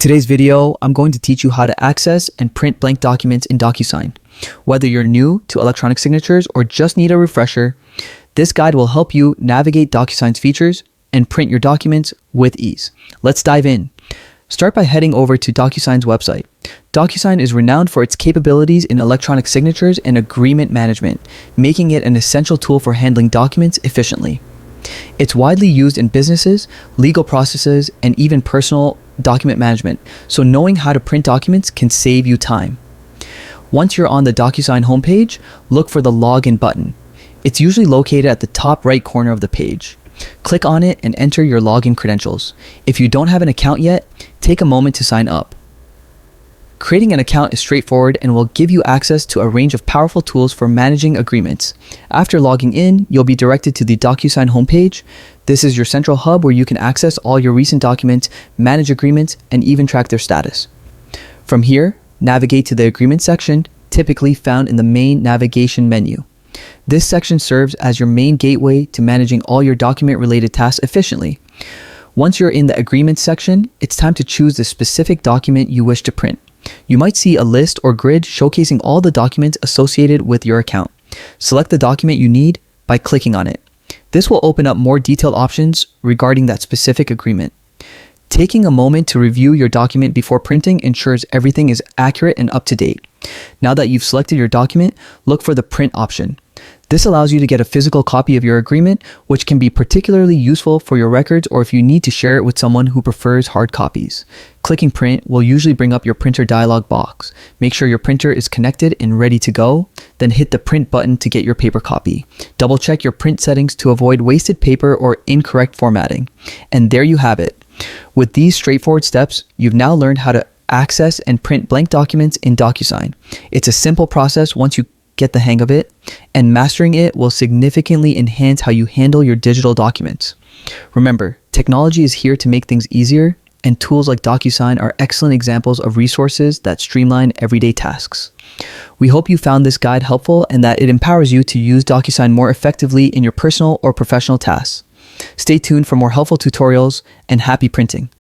In today's video, I'm going to teach you how to access and print blank documents in Docusign. Whether you're new to electronic signatures or just need a refresher, this guide will help you navigate Docusign's features and print your documents with ease. Let's dive in. Start by heading over to Docusign's website. Docusign is renowned for its capabilities in electronic signatures and agreement management, making it an essential tool for handling documents efficiently. It's widely used in businesses, legal processes, and even personal document management, so knowing how to print documents can save you time. Once you're on the Docusign homepage, look for the Login button. It's usually located at the top right corner of the page. Click on it and enter your login credentials. If you don't have an account yet, take a moment to sign up. Creating an account is straightforward and will give you access to a range of powerful tools for managing agreements. After logging in, you'll be directed to the Docusign homepage. This is your central hub where you can access all your recent documents, manage agreements, and even track their status. From here, navigate to the agreement section, typically found in the main navigation menu. This section serves as your main gateway to managing all your document-related tasks efficiently. Once you're in the agreement section, it's time to choose the specific document you wish to print. You might see a list or grid showcasing all the documents associated with your account. Select the document you need by clicking on it. This will open up more detailed options regarding that specific agreement. Taking a moment to review your document before printing ensures everything is accurate and up to date. Now that you've selected your document, look for the print option. This allows you to get a physical copy of your agreement, which can be particularly useful for your records or if you need to share it with someone who prefers hard copies. Clicking print will usually bring up your printer dialog box. Make sure your printer is connected and ready to go, then hit the print button to get your paper copy. Double check your print settings to avoid wasted paper or incorrect formatting. And there you have it. With these straightforward steps, you've now learned how to access and print blank documents in Docusign. It's a simple process once you get the hang of it, and mastering it will significantly enhance how you handle your digital documents. Remember, technology is here to make things easier, and tools like Docusign are excellent examples of resources that streamline everyday tasks. We hope you found this guide helpful and that it empowers you to use Docusign more effectively in your personal or professional tasks. Stay tuned for more helpful tutorials, and happy printing.